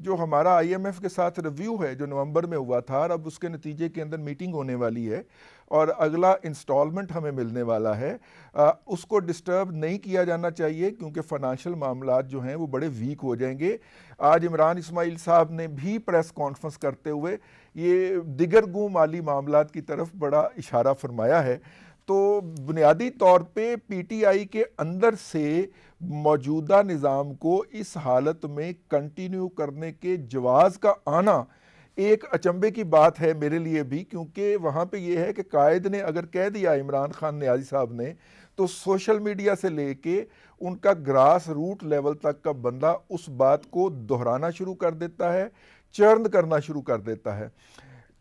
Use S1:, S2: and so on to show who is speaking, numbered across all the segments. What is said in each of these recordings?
S1: جو ہمارا IMF کے ساتھ ریویو ہے جو نومبر میں ہوا تھا اور اب اس کے نتیجے کے اندر میٹنگ ہونے والی ہے اور اگلا انسٹالمنٹ ہمیں ملنے والا ہے، اس کو ڈسٹرب نہیں کیا جانا چاہیے کیونکہ فائنانشل معاملات جو ہیں وہ بڑے ویک ہو جائیں گے۔ آج عمران اسماعیل صاحب نے بھی پریس کانفرنس کرتے ہوئے یہ دیگرگوں مالی معاملات کی طرف بڑا اشارہ فرمایا ہے۔ تو بنیادی طور پہ PTI کے اندر سے موجودہ نظام کو اس حالت میں کنٹینیو کرنے کے جواز کا آنا ایک اچنبے کی بات ہے میرے لیے بھی، کیونکہ وہاں پہ یہ ہے کہ قائد نے اگر کہہ دیا عمران خان نیازی صاحب نے تو سوشل میڈیا سے لے کے ان کا گراس روٹ لیول تک کا بندہ اس بات کو دہرانا شروع کر دیتا ہے، چرن کرنا شروع کر دیتا ہے،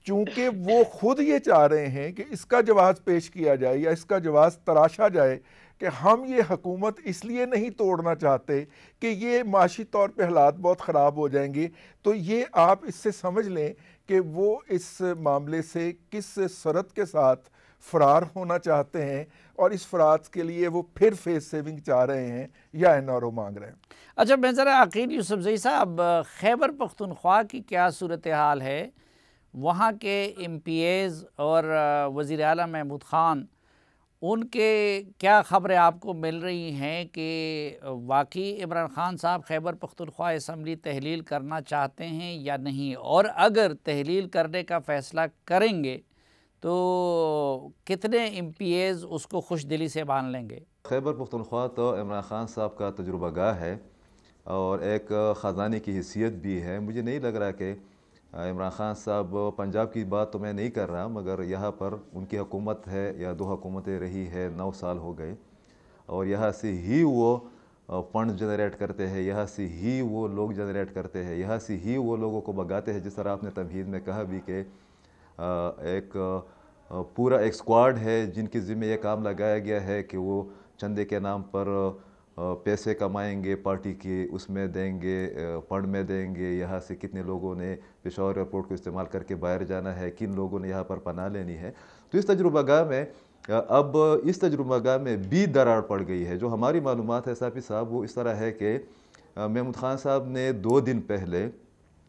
S1: چونکہ وہ خود یہ چاہ رہے ہیں کہ اس کا جواز پیش کیا جائے یا اس کا جواز تراشا جائے کہ ہم یہ حکومت اس لیے نہیں توڑنا چاہتے کہ یہ معاشی طور پہ حالات بہت خراب ہو جائیں گے۔ تو یہ آپ اس سے سمجھ لیں کہ وہ اس معاملے سے کس سرعت کے ساتھ فرار ہونا چاہتے ہیں اور اس فرار کے لیے وہ پھر فیس سیونگ چاہ رہے ہیں یا NRO مانگ رہے ہیں۔
S2: اچھا میں ذرا عقیل یوسفزئی صاحب، خیبر پختونخوا کی کیا صورتحال ہے؟ وہاں کے MPAs اور وزیر اعلیٰ محمود خان، ان کے کیا خبریں آپ کو مل رہی ہیں کہ واقعی عمران خان صاحب خیبر پختونخوا اسمبلی تحلیل کرنا چاہتے ہیں یا نہیں؟ اور اگر تحلیل کرنے کا فیصلہ کریں گے تو کتنے MPAs اس کو خوش دلی سے مان لیں گے؟
S3: خیبر پختونخوا تو عمران خان صاحب کا تجربہ گاہ ہے اور ایک خزانے کی حیثیت بھی ہے۔ مجھے نہیں لگ رہا کہ عمران خان صاحب، پنجاب کی بات تو میں نہیں کر رہا، مگر یہاں پر ان کی حکومت ہے یا 2 حکومتیں رہی ہے، 9 سال ہو گئے اور یہاں سے ہی وہ فنڈ جنریٹ کرتے ہیں، یہاں سے ہی وہ لوگ جنریٹ کرتے ہیں، یہاں سے ہی وہ لوگوں کو بگاتے ہیں۔ جس طرح آپ نے تمہید میں کہا بھی کہ ایک پورا ایک اسکواڈ ہے جن کے ذمہ یہ کام لگایا گیا ہے کہ وہ چندے کے نام پر پیسے کمائیں گے، پارٹی کی اس میں دیں گے، فنڈ میں دیں گے، یہاں سے کتنے لوگوں نے پشاور ایئرپورٹ کو استعمال کر کے باہر جانا ہے، کن لوگوں نے یہاں پر پناہ لینی ہے۔ تو اس تجربہ گاہ میں اب اس تجربہ گاہ میں بھی دراڑ پڑ گئی ہے۔ جو ہماری معلومات ہے صافی صاحب وہ اس طرح ہے کہ محمود خان صاحب نے 2 دن پہلے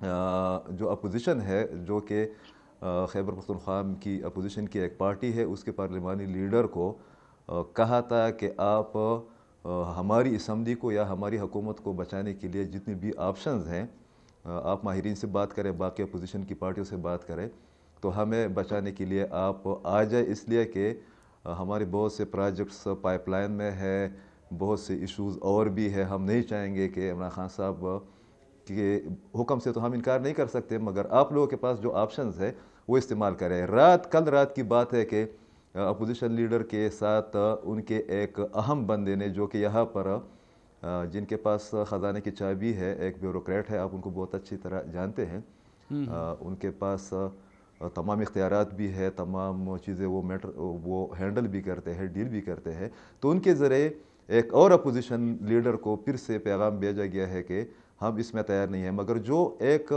S3: جو اپوزیشن ہے، جو کہ خیبر پختونخوا کی اپوزیشن کی ایک پارٹی ہے، اس کے پارلیمانی لیڈر کو کہا تھا کہ آپ ہماری اسمبلی کو یا ہماری حکومت کو بچانے کے لیے جتنی بھی آپشنز ہیں، آپ ماہرین سے بات کریں، باقی اپوزیشن کی پارٹیوں سے بات کریں، تو ہمیں بچانے کے لیے آپ آ جائیں، اس لیے کہ ہمارے بہت سے پروجیکٹس پائپ لائن میں ہے، بہت سے ایشوز اور بھی ہے۔ ہم نہیں چاہیں گے کہ عمران خان صاحب کے حکم سے تو ہم انکار نہیں کر سکتے، مگر آپ لوگوں کے پاس جو آپشنز ہے وہ استعمال کریں۔ کل رات کی بات ہے کہ اپوزیشن لیڈر کے ساتھ ان کے ایک اہم بندے نے، جو کہ یہاں پر جن کے پاس خزانے کی چابی ہے، ایک بیوروکریٹ ہے، آپ ان کو بہت اچھی طرح جانتے ہیں، ان کے پاس تمام اختیارات بھی ہے، تمام چیزیں وہ ہینڈل بھی کرتے ہیں، ڈیل بھی کرتے ہیں۔ تو ان کے ذریعے ایک اور اپوزیشن لیڈر کو پھر سے پیغام بھیجا گیا ہے کہ ہم اس میں تیار نہیں ہیں، مگر جو ایک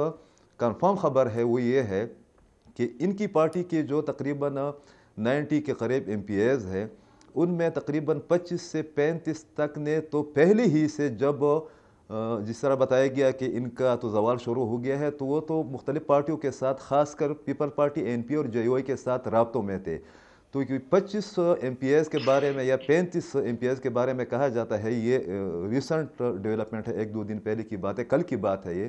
S3: کنفرم خبر ہے وہ یہ ہے کہ ان کی پارٹی کے جو تقریباً 90 کے قریب MPAs ہیں، ان میں تقریباً 25 سے 35 تک نے تو پہلے ہی سے، جب جس طرح بتایا گیا کہ ان کا تو زوال شروع ہو گیا ہے، تو وہ تو مختلف پارٹیوں کے ساتھ، خاص کر پیپل پارٹی NP اور JOI کے ساتھ رابطوں میں تھے۔ تو 25 MPAs کے بارے میں یا 35 MPAs کے بارے میں کہا جاتا ہے، یہ ریسنٹ ڈیولپمنٹ ہے، 1-2 دن پہلے کی بات ہے، کل کی بات ہے یہ۔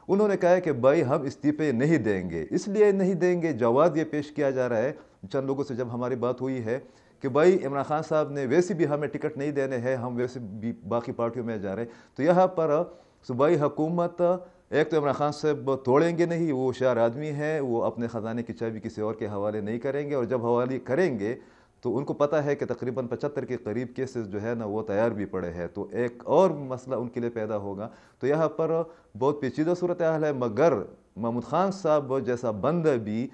S3: انہوں نے کہا ہے کہ بھائی ہم استعفے نہیں دیں گے، اس لیے نہیں دیں گے، جواز یہ پیش کیا جا رہا ہے چند لوگوں سے جب ہماری بات ہوئی ہے کہ بھائی عمران خان صاحب نے ویسے بھی ہمیں ٹکٹ نہیں دینے ہیں، ہم ویسے بھی باقی پارٹیوں میں جا رہے ہیں، تو یہاں پر صوبائی حکومت ایک تو عمران خان صاحب توڑیں گے نہیں، وہ ہوشیار آدمی ہیں، وہ اپنے خزانے کی چابی کسی اور کے حوالے نہیں کریں گے، اور جب حوالے کریں گے تو ان کو پتہ ہے کہ تقریباً 75 کے قریب کیسز جو ہے نا وہ تیار بھی پڑے ہیں، تو ایک اور مسئلہ ان کے لیے پیدا ہوگا۔ تو یہاں پر بہت پیچیدہ صورتحال ہے، مگر محمود خان صاحب جیسا بندہ بھی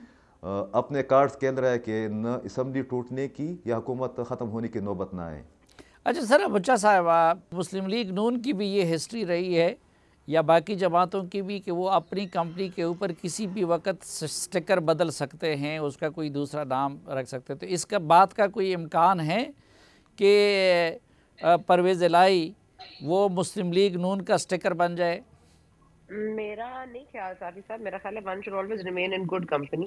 S3: اپنے کارڈز کھیل رہا ہے کہ نہ اسمبلی ٹوٹنے کی یا حکومت ختم ہونے کی نوبت نہ آئے۔
S2: اچھا سر، بچہ صاحب، مسلم لیگ نون کی بھی یہ ہسٹری رہی ہے یا باقی جماعتوں کی بھی کہ وہ اپنی کمپنی کے اوپر کسی بھی وقت سٹیکر بدل سکتے ہیں، اس کا کوئی دوسرا نام رکھ سکتے ہیں، تو اس کا بات کا کوئی امکان ہے کہ پرویز الہی وہ مسلم لیگ نون کا سٹیکر بن جائے؟
S4: میرا نہیں خیال صافی صاحب، میرا خیال ہے one should always remain in good company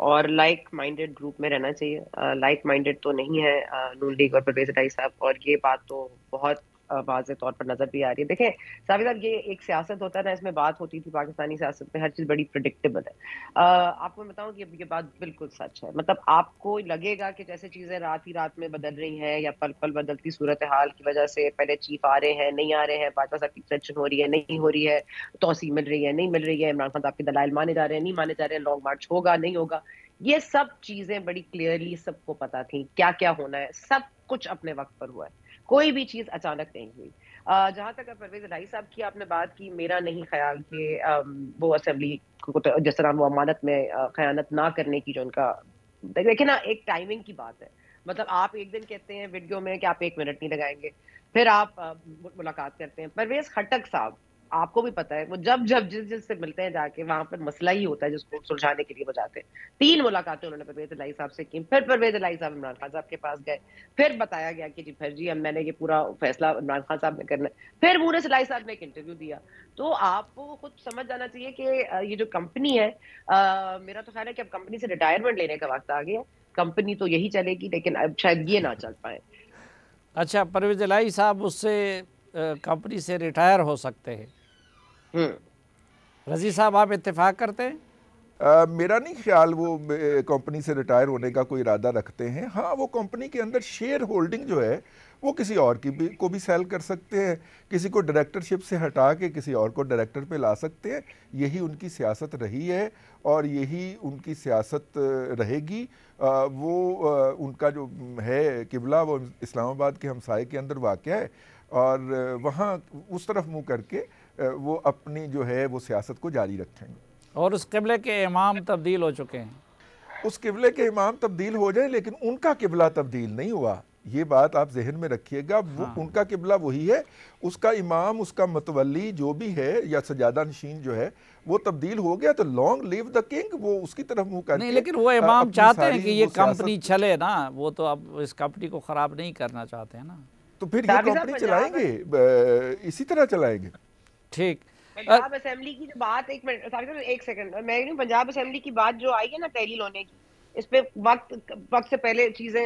S4: اور لائک مائنڈیڈ گروپ میں رہنا چاہیے. لائک مائنڈیڈ تو نہیں ہے نون لیگ اور پرویز الہی صاحب، اور یہ بات تو بہت واضح طور پر نظر بھی آ رہی ہے. دیکھیں صافی صاحب، یہ ایک سیاست ہوتا ہے نا، اس میں بات ہوتی تھی پاکستانی سیاست میں ہر چیز بڑی پریڈکٹیبل ہے. آپ کو میں بتاؤں کہ یہ بات بالکل سچ ہے. مطلب آپ کو لگے گا کہ جیسے چیزیں رات ہی رات میں بدل رہی ہیں یا پل پل بدلتی صورتحال کی وجہ سے پہلے چیف آ رہے ہیں نہیں آ رہے ہیں، باجوہ صاحب کی ایکسٹینشن ہو رہی ہے نہیں ہو رہی ہے، توسیع مل رہی ہے نہیں مل رہی ہے، عمران خان صاحب کے دلائل مانے جا رہے ہیں نہیں مانے جا رہے ہیں، لانگ مارچ ہوگا نہیں ہوگا. یہ سب چیزیں بڑی کلیئرلی سب کو پتا تھیں کیا کیا ہونا ہے. سب کچھ اپنے وقت پر ہوا ہے، کوئی بھی چیز اچانک نہیں ہوئی. جہاں تک پرویز الہی صاحب کی آپ نے بات کی، میرا نہیں خیال کہ وہ اسمبلی کو جس طرح وہ امانت میں خیانت نہ کرنے کی جو ان کا، دیکھیں نا ایک ٹائمنگ کی بات ہے. مطلب آپ ایک دن کہتے ہیں ویڈیو میں کہ آپ 1 منٹ نہیں لگائیں گے، پھر آپ ملاقات کرتے ہیں. پرویز خٹک صاحب آپ کو بھی پتا ہے وہ جب جس سے ملتے ہیں جا کے وہاں پر مسئلہ ہی ہوتا ہے جس کو سلجھانے کے لیے وہ جاتے ہیں. 3 ملاقاتیں انہوں نے پرویز الہی صاحب سے کی. پھر پرویز الہی صاحب عمران خان صاحب کے پاس گئے، پھر بتایا گیا کہ پھر میں نے یہ پورا فیصلہ عمران خان صاحب نے کرنا ہے. پھر مونس الہی صاحب نے ایک انٹرویو دیا. تو آپ کو خود سمجھ جانا چاہیے کہ یہ جو کمپنی ہے، میرا تو خیال ہے کہ اب کمپنی سے ریٹائرمنٹ لینے کا وقت آ گیا. کمپنی تو یہی چلے گی لیکن اب شاید یہ نہ چل پائے.
S2: اچھا، پرویز الہی صاحب اس سے کمپنی سے ریٹائر ہو سکتے ہیں. رضی صاحب آپ اتفاق کرتے ہیں؟
S1: میرا نہیں خیال وہ کمپنی سے ریٹائر ہونے کا کوئی ارادہ رکھتے ہیں. ہاں، وہ کمپنی کے اندر شیئر ہولڈنگ جو ہے وہ کسی اور کو بھی سیل کر سکتے ہیں، کسی کو ڈائریکٹرشپ سے ہٹا کے کسی اور کو ڈائریکٹر پہ لا سکتے ہیں. یہی ان کی سیاست رہی ہے اور یہی ان کی سیاست رہے گی. وہ ان کا جو ہے قبلہ وہ اسلام آباد کے ہمسائے کے اندر واقع ہے اور وہاں اس طرف منہ کر کے وہ اپنی جو ہے وہ سیاست کو جاری رکھیں گے.
S2: اور اس قبلے کے امام تبدیل ہو چکے ہیں.
S1: اس قبلے کے امام تبدیل ہو جائیں لیکن ان کا قبلہ تبدیل نہیں ہوا. یہ بات آپ ذہن میں رکھیے گا. وہ ان کا قبلہ وہی ہے، اس کا امام، اس کا متولی جو بھی ہے یا سجادہ نشین جو ہے وہ تبدیل ہو گیا. تو لانگ لیو دا کنگ، وہ اس کی طرف منہ کر کے
S2: نہیں، لیکن وہ امام چاہتے ہیں کہ یہ کمپنی چلے نا، وہ تو اب اس کمپنی کو خراب نہیں کرنا چاہتے ہیں نا.
S1: تو پھر یہ کمپنی چلائیں گے، اسی طرح چلائیں گے.
S2: ٹھیک.
S4: پنجاب اسمبلی کی جو بات، ایک سیکنڈ میں پنجاب اسمبلی کی بات جو آئی ہے نا تحلیل ہونے کی، اس پہ وقت سے پہلے چیزیں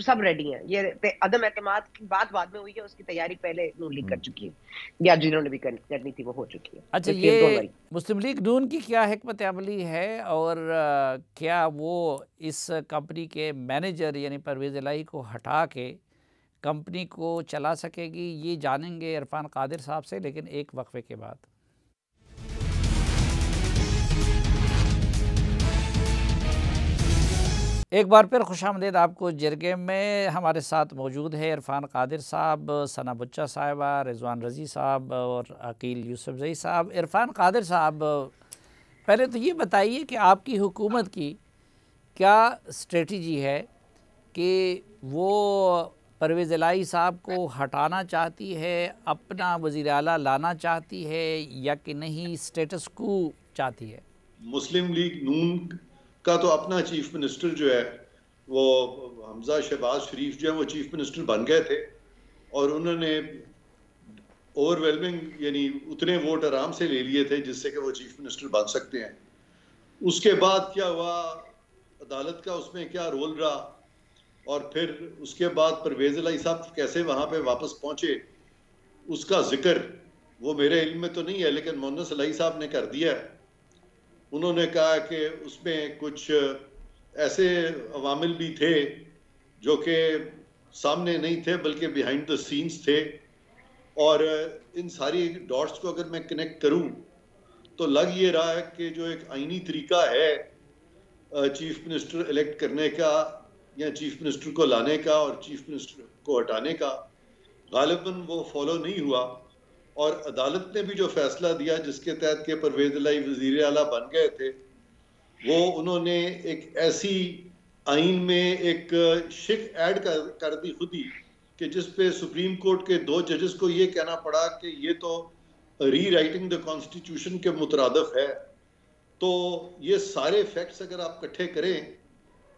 S4: سب ریڈی ہیں. یہ عدم اعتماد کی بات بعد میں ہوئی ہے، اس کی تیاری پہلے نون لیگ کر چکی ہے یا جنہوں نے بھی کرنی تھی وہ ہو چکی ہے.
S2: اچھا، یہ مسلم لیگ نون کی کیا حکمت عملی ہے اور کیا وہ اس کمپنی کے مینیجر یعنی پرویز الہی کو ہٹا کے کمپنی کو چلا سکے گی؟ یہ جانیں گے عرفان قادر صاحب سے، لیکن ایک وقفے کے بعد. ایک بار پھر خوش آمدید آپ کو جرگے میں. ہمارے ساتھ موجود ہے عرفان قادر صاحب، ثنا بچہ صاحبہ، رضوان رضی صاحب اور عقیل یوسف زئی صاحب. عرفان قادر صاحب، پہلے تو یہ بتائیے کہ آپ کی حکومت کی کیا اسٹریٹجی ہے کہ وہ پرویز الہی صاحب کو ہٹانا چاہتی ہے، اپنا وزیر اعلیٰ لانا چاہتی ہے یا کہ نہیں اسٹیٹس کو چاہتی ہے؟
S5: مسلم لیگ نون کا تو اپنا چیف منسٹر جو ہے وہ حمزہ شہباز شریف جو ہے وہ چیف منسٹر بن گئے تھے اور انہوں نے اوور ویلمنگ یعنی اتنے ووٹ آرام سے لے لیے تھے جس سے کہ وہ چیف منسٹر بن سکتے ہیں. اس کے بعد کیا ہوا، عدالت کا اس میں کیا رول رہا، اور پھر اس کے بعد پرویز الہی صاحب کیسے وہاں پہ واپس پہنچے، اس کا ذکر وہ میرے علم میں تو نہیں ہے لیکن مونس الہی صاحب نے کر دیا ہے. انہوں نے کہا کہ اس میں کچھ ایسے عوامل بھی تھے جو کہ سامنے نہیں تھے بلکہ بیہائنڈ دا سینز تھے، اور ان ساری ڈاٹس کو اگر میں کنیکٹ کروں تو لگ یہ رہا ہے کہ جو ایک آئینی طریقہ ہے چیف منسٹر الیکٹ کرنے کا یا چیف منسٹر کو لانے کا اور چیف منسٹر کو ہٹانے کا، غالباً وہ فالو نہیں ہوا. اور عدالت نے بھی جو فیصلہ دیا جس کے تحت کہ پرویز الہی وزیر اعلیٰ بن گئے تھے، وہ انہوں نے ایک ایسی آئین میں ایک شک ایڈ کر دی خود ہی کہ جس پہ سپریم کورٹ کے 2 ججز کو یہ کہنا پڑا کہ یہ تو ری رائٹنگ دا کانسٹیٹیوشن کے مترادف ہے. تو یہ سارے فیکٹس اگر آپ اکٹھے کریں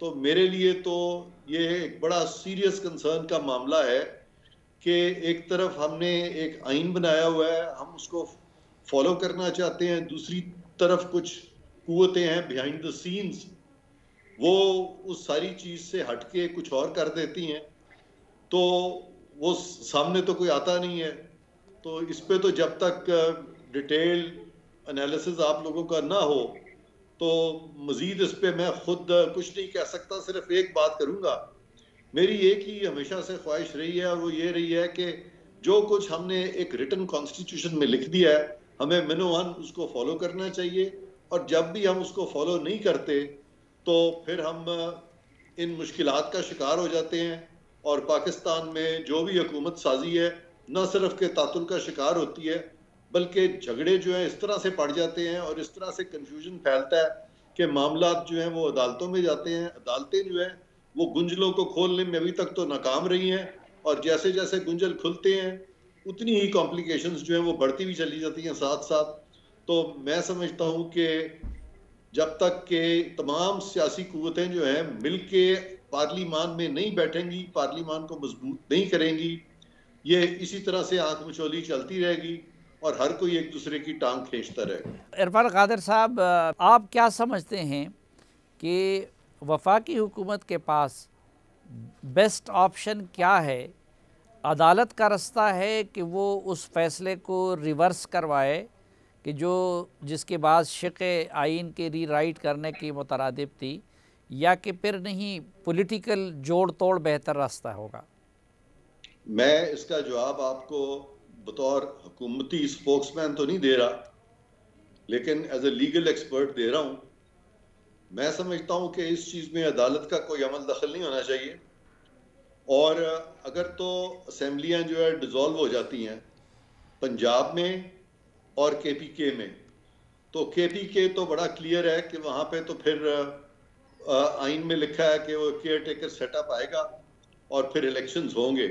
S5: تو میرے لیے تو یہ ایک بڑا سیریس کنسرن کا معاملہ ہے کہ ایک طرف ہم نے ایک آئین بنایا ہوا ہے، ہم اس کو فالو کرنا چاہتے ہیں, دوسری طرف کچھ قوتیں ہیں بیہائنڈ دا سینز, وہ اس ساری چیز سے ہٹ کے کچھ اور کر دیتی ہیں, تو وہ سامنے تو کوئی آتا نہیں ہے. تو اس پہ تو جب تک ڈیٹیل انالیسز آپ لوگوں کا نہ ہو تو مزید اس پہ میں خود کچھ نہیں کہہ سکتا. صرف ایک بات کروں گا, میری ایک ہی ہمیشہ سے خواہش رہی ہے, اور وہ یہ رہی ہے کہ جو کچھ ہم نے ایک ریٹن کانسٹیٹیوشن میں لکھ دیا ہے, ہمیں منوان اس کو فالو کرنا چاہیے, اور جب بھی ہم اس کو فالو نہیں کرتے تو پھر ہم ان مشکلات کا شکار ہو جاتے ہیں, اور پاکستان میں جو بھی حکومت سازی ہے نہ صرف کہ تعطل کا شکار ہوتی ہے, بلکہ جھگڑے جو ہیں اس طرح سے پڑ جاتے ہیں اور اس طرح سے کنفیوژن پھیلتا ہے کہ معاملات جو ہیں وہ عدالتوں میں جاتے ہیں. عدالتیں جو ہیں وہ گنجلوں کو کھولنے میں ابھی تک تو ناکام رہی ہیں, اور جیسے جیسے گنجل کھلتے ہیں اتنی ہی کمپلیکیشنز جو ہیں وہ بڑھتی بھی چلی جاتی ہیں ساتھ ساتھ. تو میں سمجھتا ہوں کہ جب تک کہ تمام سیاسی قوتیں جو ہیں مل کے پارلیمان میں نہیں بیٹھیں گی, پارلیمان کو مضبوط نہیں کریں گی, یہ اسی طرح سے آنکھ مچولی چلتی رہے گی اور ہر کوئی ایک دوسرے کی ٹانگ کھینچتا رہے گا.
S2: عرفان قادر صاحب, آپ کیا سمجھتے ہیں کہ وفاقی حکومت کے پاس بیسٹ آپشن کیا ہے؟ عدالت کا رستہ ہے کہ وہ اس فیصلے کو ریورس کروائے کہ جس کے بعد شق آئین کے ری رائٹ کرنے کی مترادف تھی, یا کہ پھر نہیں پولیٹیکل جوڑ توڑ بہتر راستہ ہوگا؟
S5: میں اس کا جواب آپ کو بطور حکومتی سپوکس مین تو نہیں دے رہا, لیکن ایز اے لیگل ایکسپرٹ دے رہا ہوں. میں سمجھتا ہوں کہ اس چیز میں عدالت کا کوئی عمل دخل نہیں ہونا چاہیے, اور اگر تو اسمبلیاں جو ہے ڈیزالو ہو جاتی ہیں پنجاب میں اور کے پی کے میں, تو کے پی کے تو بڑا کلیئر ہے کہ وہاں پہ تو پھر آئین میں لکھا ہے کہ وہ کیئر ٹیکر سیٹ اپ آئے گا اور پھر الیکشنز ہوں گے,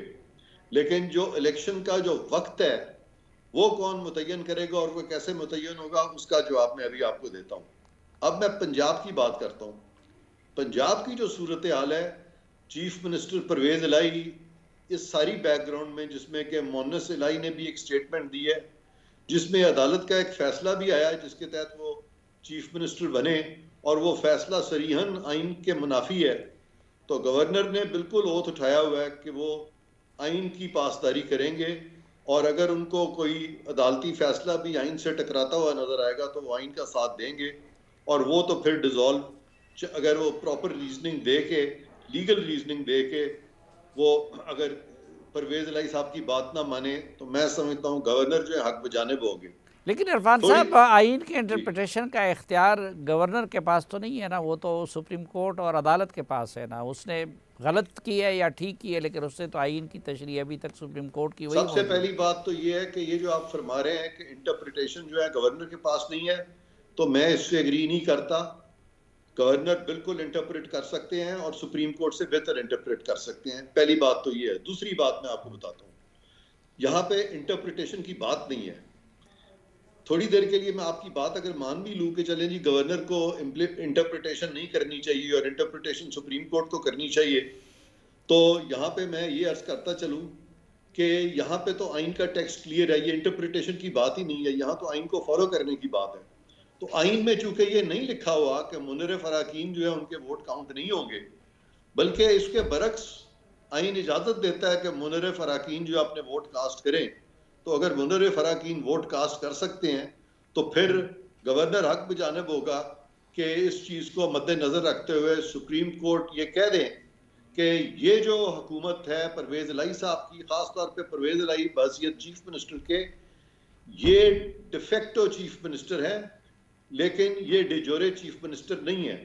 S5: لیکن جو الیکشن کا جو وقت ہے وہ کون متعین کرے گا اور وہ کیسے متعین ہوگا, اس کا جواب میں ابھی آپ کو دیتا ہوں. اب میں پنجاب کی بات کرتا ہوں. پنجاب کی جو صورتحال ہے, چیف منسٹر پرویز الہی اس ساری بیک گراؤنڈ میں, جس میں کہ مونس الہی نے بھی ایک سٹیٹمنٹ دی ہے, جس میں عدالت کا ایک فیصلہ بھی آیا ہے جس کے تحت وہ چیف منسٹر بنے, اور وہ فیصلہ صریحاً آئین کے منافی ہے. تو گورنر نے بالکل اوتھ اٹھایا ہوا ہے کہ وہ آئین کی پاسداری کریں گے, اور اگر ان کو کوئی عدالتی فیصلہ بھی آئین سے ٹکراتا ہوا نظر آئے گا تو وہ آئین کا ساتھ دیں گے, اور وہ تو پھر ڈیزالو, اگر وہ پراپر ریزننگ دے کے, لیگل ریزننگ دے کے, وہ اگر پرویز الہی صاحب کی بات نہ مانے تو میں سمجھتا ہوں گورنر جو ہے حق بجانب ہوں گے.
S2: لیکن عرفان صاحب, آئین کے انٹرپریٹیشن کا اختیار گورنر کے پاس تو نہیں ہے نا, وہ تو سپریم کورٹ اور عدالت کے پاس ہے نا. اس نے غلط کی ہے یا ٹھیک کی ہے, لیکن اس نے تو آئین کی تشریح ابھی تک سپریم کورٹ کی وہی.
S5: سب سے پہلی بات تو یہ ہے کہ یہ جو آپ فرما رہے ہیں کہ انٹرپریٹیشن جو ہے گورنر کے پاس نہیں ہے, تو میں اس سے ایگری نہیں کرتا. گورنر بالکل انٹرپریٹ کر سکتے ہیں اور سپریم کورٹ سے بہتر انٹرپریٹ کر سکتے ہیں. پہلی بات تو یہ ہے. دوسری بات میں آپ کو بتاتا ہوں, یہاں پہ انٹرپریٹیشن کی بات نہیں ہے. تھوڑی دیر کے لیے میں آپ کی بات اگر مان بھی لوں کہ چلیں جی گورنر کو انٹرپریٹیشن نہیں کرنی چاہیے اور انٹرپریٹیشن سپریم کورٹ کو کرنی چاہیے, تو یہاں پہ میں یہ عرض کرتا چلوں کہ یہاں پہ تو آئین کا ٹیکسٹ کلیئر ہے, یہ انٹرپریٹیشن کی بات ہی نہیں ہے, یہاں تو آئین کو فالو کرنے کی بات ہے. تو آئین میں چونکہ یہ نہیں لکھا ہوا کہ منرف اراکین جو ہے ان کے ووٹ کاؤنٹ نہیں ہوں گے, بلکہ اس کے برعکس آئین اجازت دیتا ہے کہ منرف اراکین جو اپنے ووٹ کاسٹ کریں. تو اگر منرف اراکین ووٹ کاسٹ کر سکتے ہیں تو پھر گورنر حق بجانب ہوگا کہ اس چیز کو مد نظر رکھتے ہوئے سپریم کورٹ یہ کہہ دیں کہ یہ جو حکومت ہے پرویز الہی صاحب کی, خاص طور پہ پرویز الہی بحیثیت چیف منسٹر کے, یہ ڈیفیکٹو چیف منسٹر ہے, لیکن یہ ڈی جورے چیف منسٹر نہیں ہے.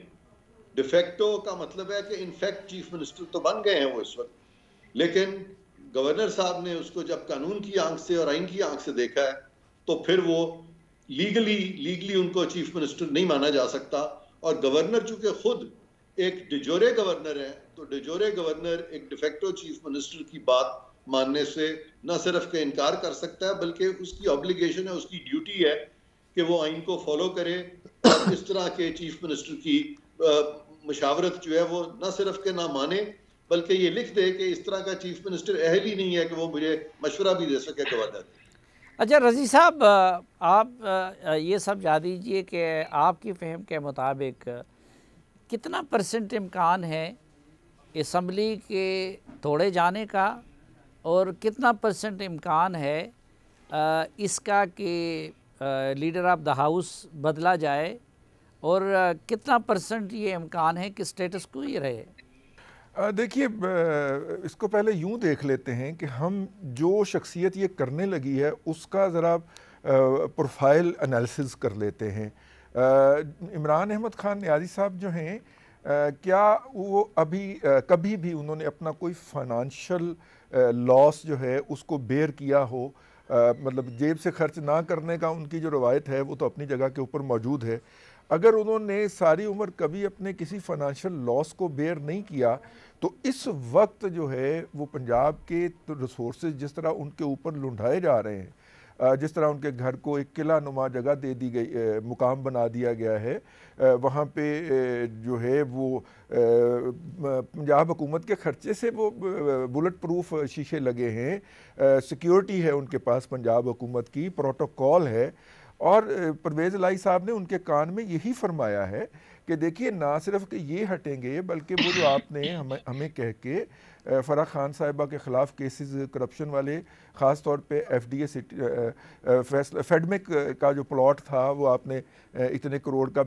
S5: ڈیفیکٹو کا مطلب ہے کہ انفیکٹ چیف منسٹر تو بن گئے ہیں وہ اس وقت, لیکن گورنر صاحب نے اس کو جب قانون کی آنکھ سے اور آئین کی آنکھ سے دیکھا ہے تو پھر وہ لیگلی ان کو چیف منسٹر نہیں مانا جا سکتا. اور گورنر چونکہ خود ایک ڈیجورے گورنر ہے, تو ڈیجورے گورنر ایک ڈیفیکٹو چیف منسٹر کی بات ماننے سے نہ صرف کہ انکار کر سکتا ہے, بلکہ اس کی آبلیگیشن ہے, اس کی ڈیوٹی ہے کہ وہ آئین کو فالو کرے, اور اس طرح کے چیف منسٹر کی مشاورت جو ہے وہ نہ صرف کہ نہ مانے, بلکہ یہ لکھ دے کہ اس طرح کا چیف منسٹر اہل ہی نہیں ہے کہ وہ مجھے مشورہ بھی دے سکے گورنر.
S2: اچھا رضی صاحب، آپ یہ سمجھا دیجئے کہ آپ کی فہم کے مطابق کتنا پرسنٹ امکان ہے اسمبلی کے توڑے جانے کا، اور کتنا پرسنٹ امکان ہے اس کا کہ لیڈر آف دا ہاؤس بدلا جائے، اور کتنا پرسنٹ یہ امکان ہے کہ سٹیٹس کو ہی رہے؟
S1: دیکھیے، اس کو پہلے یوں دیکھ لیتے ہیں کہ ہم جو شخصیت یہ کرنے لگی ہے اس کا ذرا پروفائل انالیسز کر لیتے ہیں۔ عمران احمد خان نیازی صاحب جو ہیں، کیا وہ ابھی کبھی بھی انہوں نے اپنا کوئی فائنانشل لاس جو ہے اس کو بیئر کیا ہو؟ مطلب جیب سے خرچ نہ کرنے کا ان کی جو روایت ہے وہ تو اپنی جگہ کے اوپر موجود ہے۔ اگر انہوں نے ساری عمر کبھی اپنے کسی فائنانشل لاس کو بیئر نہیں کیا تو اس وقت جو ہے وہ پنجاب کے ریسورسز جس طرح ان کے اوپر لنڈھائے جا رہے ہیں، جس طرح ان کے گھر کو ایک قلعہ نما جگہ دے دی گئی، مقام بنا دیا گیا ہے، وہاں پہ جو ہے وہ پنجاب حکومت کے خرچے سے وہ بلٹ پروف شیشے لگے ہیں، سیکیورٹی ہے ان کے پاس پنجاب حکومت کی، پروٹوکول ہے۔ اور پرویز الہی صاحب نے ان کے کان میں یہی فرمایا ہے کہ دیکھیے نہ صرف کہ یہ ہٹیں گے بلکہ وہ جو آپ نے ہمیں کہہ کے فرح خان صاحبہ کے خلاف کیسز کرپشن والے، خاص طور پہ ایف ڈی اے فیڈمک کا جو پلاٹ تھا وہ آپ نے اتنے کروڑ کا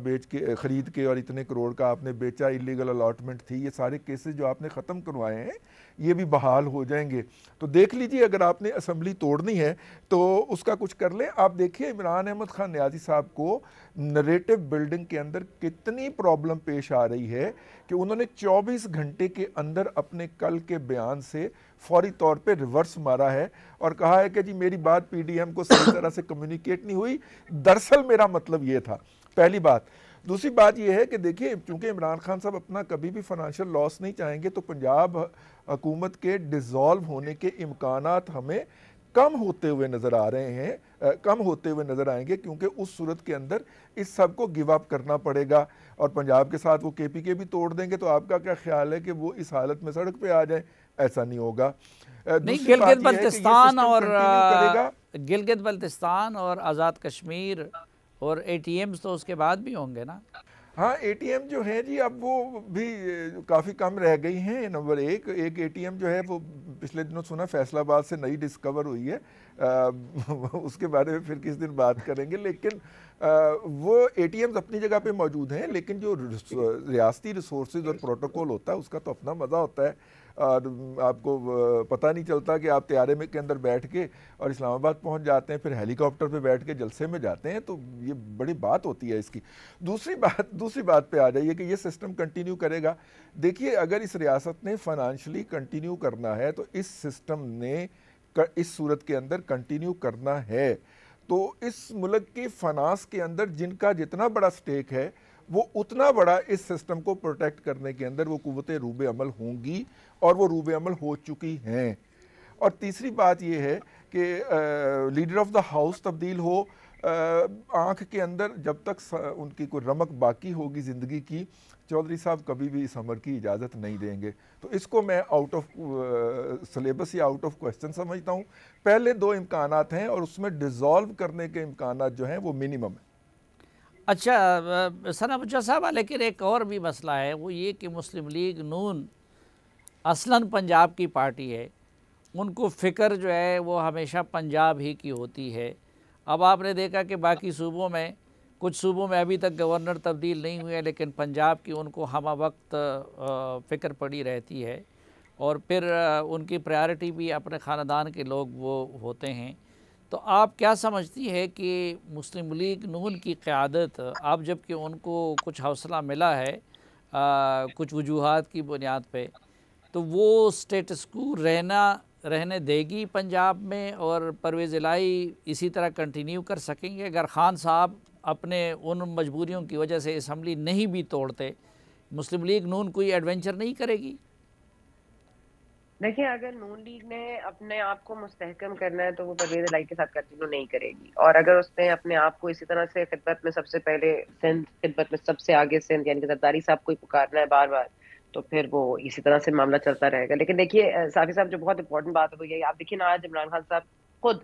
S1: خرید کے اور اتنے کروڑ کا آپ نے بیچا، ایلیگل الاٹمنٹ تھی، یہ سارے کیسز جو آپ نے ختم کروائے ہیں یہ بھی بحال ہو جائیں گے۔ تو دیکھ لیجئے اگر آپ نے اسمبلی توڑنی ہے تو اس کا کچھ کر لیں۔ آپ دیکھیے عمران احمد خان نیازی صاحب کو نریٹو بلڈنگ کے اندر کتنی پرابلم پیش آ رہی ہے کہ انہوں نے 24 گھنٹے کے اندر اپنے کل کے بیان سے فوری طور پہ ریورس مارا ہے اور کہا ہے کہ جی میری بات پی ڈی ایم کو صحیح طرح سے کمیونیکیٹ نہیں ہوئی، دراصل میرا مطلب یہ تھا۔ پہلی بات۔ دوسری بات یہ ہے کہ دیکھیے چونکہ عمران خان صاحب اپنا کبھی بھی فائنانشل لاس نہیں چاہیں گے تو پنجاب حکومت کے ڈیزالو ہونے کے امکانات ہمیں کم ہوتے ہوئے نظر آ رہے ہیں، کم ہوتے ہوئے نظر آئیں گے، کیونکہ اس صورت کے اندر اس سب کو گیو اپ کرنا پڑے گا اور پنجاب کے ساتھ وہ کے پی کے بھی توڑ دیں گے۔ تو آپ کا کیا خیال ہے کہ وہ اس حالت میں سڑک پہ آ جائیں؟ ایسا نہیں ہوگا۔
S2: نہیں، گلگت بلتستان اور آزاد کشمیر اور اے ٹی ایمز تو اس کے بعد بھی ہوں گے نا؟
S1: ہاں، اے ٹی ایم جو ہیں جی اب وہ بھی کافی کم رہ گئی ہیں۔ نمبر ایک اے ٹی ایم جو ہے وہ پچھلے دنوں سنا فیصل آباد سے نئی ڈسکور ہوئی ہے، اس کے بارے میں پھر کس دن بات کریں گے، لیکن وہ اے ٹی ایمز اپنی جگہ پہ موجود ہیں، لیکن جو ریاستی ریسورسز اور پروٹوکول ہوتا ہے اس کا تو اپنا مزہ ہوتا ہے، اور آپ کو پتہ نہیں چلتا کہ آپ طیارے کے اندر بیٹھ کے اور اسلام آباد پہنچ جاتے ہیں، پھر ہیلی کاپٹر پہ بیٹھ کے جلسے میں جاتے ہیں، تو یہ بڑی بات ہوتی ہے اس کی۔ دوسری بات پہ آ جائیے کہ یہ سسٹم کنٹینیو کرے گا۔ دیکھیے اگر اس ریاست نے فائنانشلی کنٹینیو کرنا ہے تو اس سسٹم نے اس صورت کے اندر کنٹینیو کرنا ہے، تو اس ملک کی فائنانس کے اندر جن کا جتنا بڑا سٹیک ہے وہ اتنا بڑا اس سسٹم کو پروٹیکٹ کرنے کے اندر وہ قوتیں روب عمل ہوں گی، اور وہ روب عمل ہو چکی ہیں۔ اور تیسری بات یہ ہے کہ لیڈر آف دا ہاؤس تبدیل ہو، آنکھ کے اندر جب تک ان کی کوئی رمق باقی ہوگی زندگی کی، چودھری صاحب کبھی بھی اس عمر کی اجازت نہیں دیں گے۔ تو اس کو میں آؤٹ آف سلیبس یا آؤٹ آف کوسچن سمجھتا ہوں۔ پہلے دو امکانات ہیں اور اس میں ڈیزالو کرنے کے امکانات جو ہیں وہ منیمم ہیں۔
S2: اچھا ثنا بچہ صاحب، لیکن ایک اور بھی مسئلہ ہے، وہ یہ کہ مسلم لیگ نون اصلاً پنجاب کی پارٹی ہے، ان کو فکر جو ہے وہ ہمیشہ پنجاب ہی کی ہوتی ہے۔ اب آپ نے دیکھا کہ باقی صوبوں میں، کچھ صوبوں میں ابھی تک گورنر تبدیل نہیں ہوئے، لیکن پنجاب کی ان کو ہمہ وقت فکر پڑی رہتی ہے، اور پھر ان کی پریارٹی بھی اپنے خاندان کے لوگ وہ ہوتے ہیں۔ تو آپ کیا سمجھتی ہے کہ مسلم لیگ نون کی قیادت اب جب کہ ان کو کچھ حوصلہ ملا ہے کچھ وجوہات کی بنیاد پہ، تو وہ سٹیٹس کو رہنے دے گی پنجاب میں، اور پرویز الہی اسی طرح کنٹینیو کر سکیں گے اگر خان صاحب اپنے ان مجبوریوں کی وجہ سے اسمبلی نہیں بھی توڑتے؟ مسلم لیگ نون کوئی ایڈونچر نہیں کرے گی؟
S4: دیکھیں، اگر نون لیگ نے اپنے آپ کو مستحکم کرنا ہے تو وہ پرویز الہی کے ساتھ کنٹینیو نہیں کرے گی، اور اگر اس نے اپنے آپ کو اسی طرح سے خدمت میں سب سے پہلے سندھ، خدمت میں سب سے آگے سندھ یعنی کہ زرداری صاحب کو پکارنا ہے بار بار، تو پھر وہ اسی طرح سے معاملہ چلتا رہے گا۔ لیکن دیکھیے صافی صاحب، جو بہت امپورٹنٹ بات ہے وہ یہی، آپ دیکھیے نا آج عمران خان صاحب خود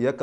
S3: 1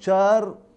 S3: 4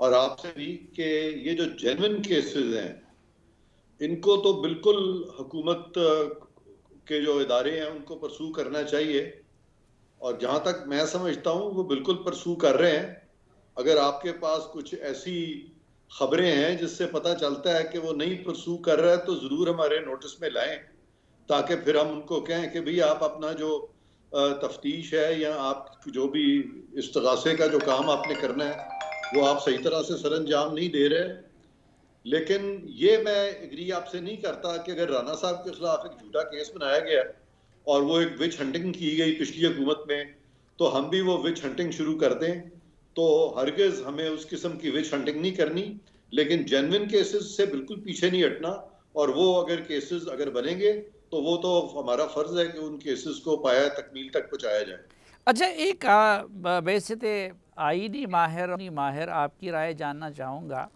S5: اور آپ سے بھی کہ یہ جو جینوئن کیسز ہیں ان کو تو بالکل حکومت کے جو ادارے ہیں ان کو پرسو کرنا چاہیے، اور جہاں تک میں سمجھتا ہوں وہ بالکل پرسو کر رہے ہیں۔ اگر آپ کے پاس کچھ ایسی خبریں ہیں جس سے پتہ چلتا ہے کہ وہ نہیں پرسو کر رہا ہے تو ضرور ہمارے نوٹس میں لائیں، تاکہ پھر ہم ان کو کہیں کہ بھئی آپ اپنا جو تفتیش ہے یا آپ جو بھی استغاثے کا جو کام آپ نے کرنا ہے وہ آپ صحیح طرح سے سر انجام نہیں دے رہے۔ لیکن یہ میں اگری آپ سے نہیں کرتا کہ اگر رانا صاحب کے خلاف ایک جھوٹا کیس بنایا گیا اور وہ ایک وچ ہنٹنگ کی گئی پچھلی حکومت میں تو ہم بھی وہ وچ ہنٹنگ شروع کر دیں، تو ہرگز ہمیں اس قسم کی وچ ہنٹنگ نہیں کرنی، لیکن جینوئن کیسز سے بالکل پیچھے نہیں ہٹنا، اور وہ اگر کیسز اگر بنیں گے تو وہ تو ہمارا فرض ہے کہ ان کیسز کو پایا تکمیل تک پہنچایا جائے۔
S2: اچھا، ایک بیست آئینی ماہر آپ کی رائے جاننا چاہوں گا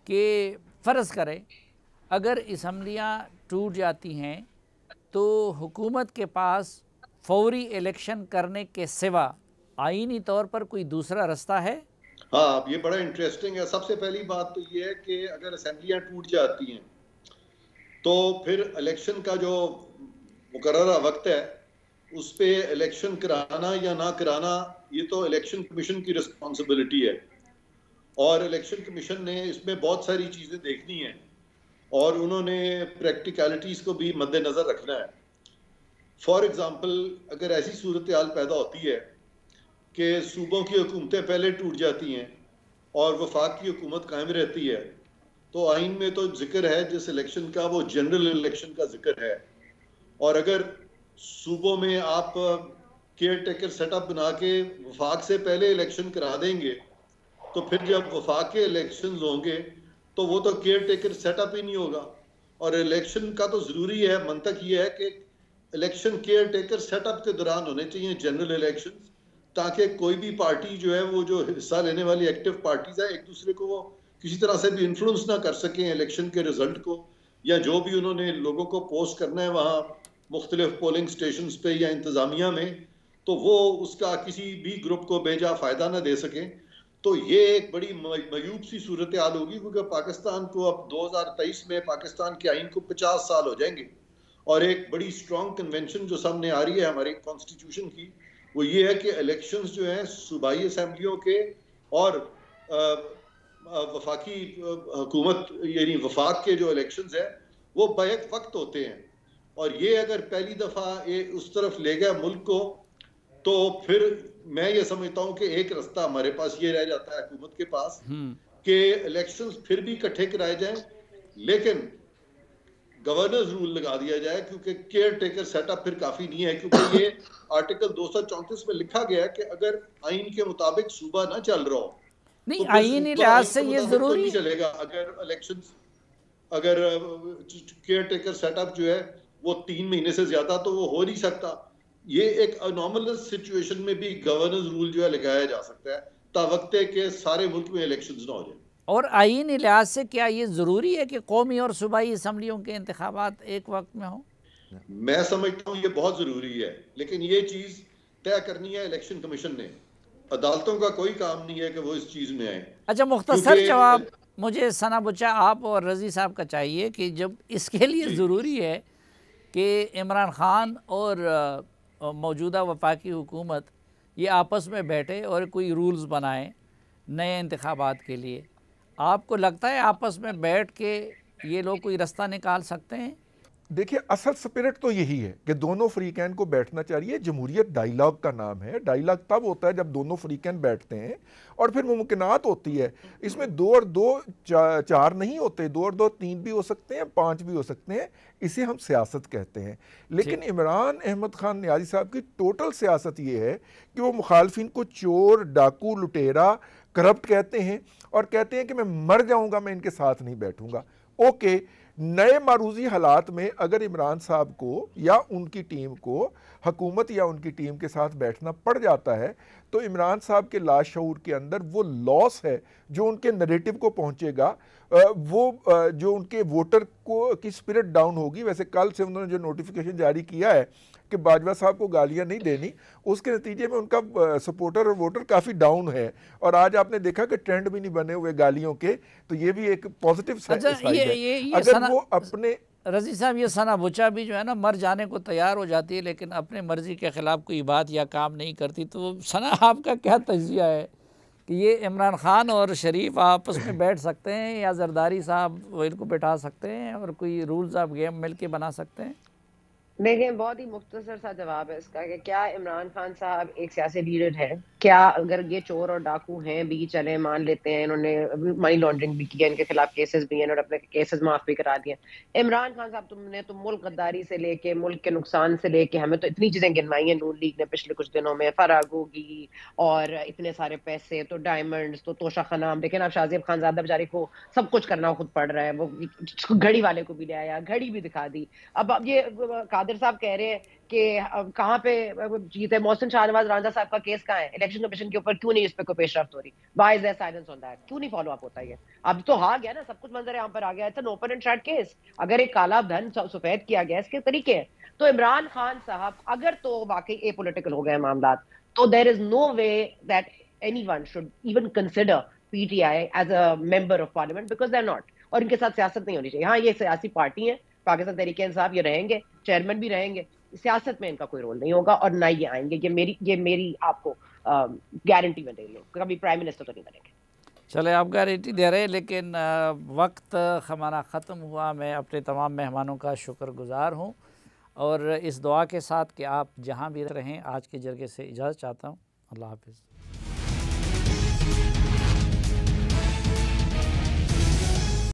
S2: کہ فرض کریں اگر اسمبلیاں ٹوٹ جاتی ہیں تو حکومت کے پاس فوری الیکشن کرنے کے سوا آئینی طور پر کوئی دوسرا رستہ ہے؟
S5: ہاں، یہ بڑا انٹرسٹنگ ہے۔ سب سے پہلی بات تو یہ ہے کہ اگر اسمبلیاں ٹوٹ جاتی ہیں تو پھر الیکشن کا جو مقررہ وقت ہے اس پہ الیکشن کرانا یا نہ کرانا یہ تو الیکشن کمیشن کی رسپانسبلٹی ہے، اور الیکشن کمیشن نے اس میں بہت ساری چیزیں دیکھنی ہیں اور انہوں نے پریکٹیکلٹیز کو بھی مد نظر رکھنا ہے۔ فار ایگزامپل، اگر ایسی صورتحال پیدا ہوتی ہے کہ صوبوں کی حکومتیں پہلے ٹوٹ جاتی ہیں اور وفاق کی حکومت قائم رہتی ہے تو آئین میں تو ذکر ہے جس الیکشن کا وہ جنرل الیکشن کا ذکر ہے، اور اگر صوبوں میں آپ کیئر ٹیکر سیٹ اپ بنا کے وفاق سے پہلے الیکشن کرا دیں گے تو پھر جب وفاق کے الیکشنز ہوں گے تو وہ تو کیئر ٹیکر سیٹ اپ ہی نہیں ہوگا، اور الیکشن کا تو ضروری ہے، منطق یہ ہے کہ election caretaker setup کے دوران ہونے چاہیے جنرل الیکشن، تاکہ کوئی بھی پارٹی جو ہے وہ جو حصہ لینے والی ایکٹیو پارٹیز ہیں ایک دوسرے کو وہ کسی طرح سے بھی انفلوئنس نہ کر سکیں الیکشن کے رزلٹ کو، یا جو بھی انہوں نے لوگوں کو پوسٹ کرنا ہے وہاں مختلف پولنگ سٹیشنز پہ یا انتظامیہ میں، تو وہ اس کا کسی بھی گروپ کو بیجا فائدہ نہ دے سکیں۔ تو یہ ایک بڑی معیوب سی صورتحال ہوگی، کیونکہ پاکستان کو اب 2023 میں پاکستان کے آئین کو 50 سال ہو جائیں گے، اور ایک بڑی سٹرونگ کنونشن جو سامنے آ رہی ہے ہماری کانسٹیٹیوشن کی وہ یہ ہے کہ الیکشنز جو ہیں صوبائی اسمبلیوں کے اور وفاقی حکومت یعنی وفاق کے جو الیکشنز ہیں وہ بیک وقت ہوتے ہیں، اور یہ اگر پہلی دفعہ اس طرف لے گیا ملک کو تو پھر میں یہ سمجھتا ہوں کہ ایک رستہ ہمارے پاس یہ رہ جاتا ہے حکومت کے پاس کہ الیکشنز پھر بھی اکٹھے کرائے جائیں، لیکن گورنرز رول لگا دیا جائے، کیونکہ کیئر ٹیکر سیٹ اپ پھر کافی نہیں ہے، کیونکہ یہ آرٹیکل 234 میں لکھا گیا ہے کہ اگر آئین کے مطابق صوبہ نہ چل رہا ہو
S2: نہیں، آئینی لحاظ سے یہ ضروری
S5: نہیں چلے گا۔ اگر الیکشنز اگر کیئر ٹیکر سیٹ اپ جو ہے وہ 3 مہینے سے زیادہ تو وہ ہو نہیں سکتا، یہ ایک انارملس سچویشن میں بھی گورننس رول جو ہے لگایا جا سکتا ہے تاوقتے کہ سارے ملک میں الیکشنز نہ ہو جائیں۔
S2: اور آئینی لحاظ سے کیا یہ ضروری ہے کہ قومی اور صوبائی اسمبلیوں کے انتخابات ایک وقت میں ہوں؟
S5: میں سمجھتا ہوں یہ بہت ضروری ہے، لیکن یہ چیز طے کرنی ہے الیکشن کمیشن نے، عدالتوں کا کوئی کام نہیں ہے کہ وہ اس چیز میں آئیں۔
S2: اچھا، مختصر جواب مجھے ثنا بچہ آپ اور رضی صاحب کا چاہیے کہ جب اس کے لیے ضروری ہے کہ عمران خان اور موجودہ وفاقی حکومت یہ آپس میں بیٹھے اور کوئی رولز بنائیں نئے انتخابات کے لیے، آپ کو لگتا ہے آپس میں بیٹھ کے یہ لوگ کوئی رستہ نکال سکتے ہیں؟
S1: دیکھیں، اصل سپرٹ تو یہی ہے کہ دونوں فریقین کو بیٹھنا چاہیے۔ جمہوریت ڈائیلاگ کا نام ہے، ڈائیلاگ تب ہوتا ہے جب دونوں فریقین بیٹھتے ہیں اور پھر ممکنات ہوتی ہے۔ اس میں 2 اور 2 4 نہیں ہوتے، 2 اور 2 3 بھی ہو سکتے ہیں، 5 بھی ہو سکتے ہیں، اسے ہم سیاست کہتے ہیں۔ لیکن عمران احمد خان نیازی صاحب کی ٹوٹل سیاست یہ ہے کہ وہ مخالفین کو چور، ڈاکو، لٹیرا، کرپٹ کہتے ہیں اور کہتے ہیں کہ میں مر جاؤں گا، میں ان کے ساتھ نہیں بیٹھوں گا۔ اوکے، نئے معروضی حالات میں اگر عمران صاحب کو یا ان کی ٹیم کو حکومت یا ان کی ٹیم کے ساتھ بیٹھنا پڑ جاتا ہے تو عمران صاحب کے لاشعور کے اندر وہ لاس ہے جو ان کے نریٹو کو پہنچے گا، وہ جو ان کے ووٹر کو کی سپرٹ ڈاؤن ہوگی. ویسے کل سے انہوں نے جو نوٹیفیکیشن جاری کیا ہے کہ باجوہ صاحب کو گالیاں نہیں دینی، اس کے نتیجے میں ان کا سپورٹر اور ووٹر کافی ڈاؤن ہے، اور آج آپ نے دیکھا کہ ٹرینڈ بھی نہیں بنے ہوئے گالیوں کے، تو یہ بھی ایک پازیٹیو سائڈ ہے. اگر وہ اپنے
S2: رضی صاحب یہ ثنا بچہ بھی جو ہے نا مر جانے کو تیار ہو جاتی ہے لیکن اپنے مرضی کے خلاف کوئی بات یا کام نہیں کرتی، تو ثنا آپ کا کیا تجزیہ ہے کہ یہ عمران خان اور شریف آپس میں بیٹھ سکتے ہیں یا زرداری صاحب ان کو بٹھا سکتے ہیں اور کوئی رولز آف گیم مل کے بنا سکتے ہیں؟
S4: دیکھیں بہت ہی مختصر سا جواب ہے اس کا کہ کیا عمران خان صاحب ایک سیاسی لیڈر ہے؟ کیا اگر یہ چور اور ڈاکو ہیں بھی، چلے مان لیتے ہیں انہوں نے منی لانڈرنگ بھی کیا، ان کے خلاف کیسز بھی ہیں اور اپنے کیسز معاف بھی کرا دیے. عمران خان صاحب تم نے تو ملک غداری سے لے کے ملک کے نقصان سے لے کے ہمیں تو اتنی چیزیں گنوائی ہیں نون لیگ نے پچھلے کچھ دنوں میں، فراگوگی اور اتنے سارے پیسے، تو ڈائمنڈز، تو توشہ خنام. لیکن اب شازیب خان زادہ بیچارے کو سب کچھ کرنا خود پڑ رہا ہے، وہ گھڑی والے کو بھی لے آیا، گھڑی بھی دکھا دی. اب یہ قادر صاحب کہہ رہے ہیں کہ کہاں پہ جیتے، محسن شاہ نواز رانجھا صاحب کا کیس کہاں ہے؟ الیکشن کمیشن کے اوپر کیوں نہیں اس پہ کوئی پیش رفت ہو رہی؟ Why is there silence on that? کیوں نہیں فالو اپ ہوتا؟ یہ اب تو آ گیا نا، سب کچھ منظر عام پر آ گیا. It's an open and shut case. اگر ایک کالا دھن سفید کیا گیا، اس کے طریقے ہیں. تو عمران خان صاحب اگر تو واقعی اے پولیٹیکل ہو گئے معاملات، تو there is no way that anyone should even consider P T I as a member of parliament, because they are not. اور ان کے ساتھ سیاست نہیں ہونی چاہیے. ہاں یہ سیاسی پارٹی ہے، پاکستان تحریک انصاف، یہ رہیں گے، چیئرمین بھی رہیں گے. سیاست میں ان کا کوئی رول نہیں ہوگا اور نہ یہ آئیں گے. یہ میری آپ کو گارنٹی میں دے لو، کبھی پرائم منسٹر تو نہیں بنیں گے.
S2: چلے آپ گارنٹی دے رہے، لیکن وقت ہمارا ختم ہوا. میں اپنے تمام مہمانوں کا شکر گزار ہوں اور اس دعا کے ساتھ کہ آپ جہاں بھی رہیں، آج کے جرگے سے اجازت چاہتا ہوں. اللہ حافظ.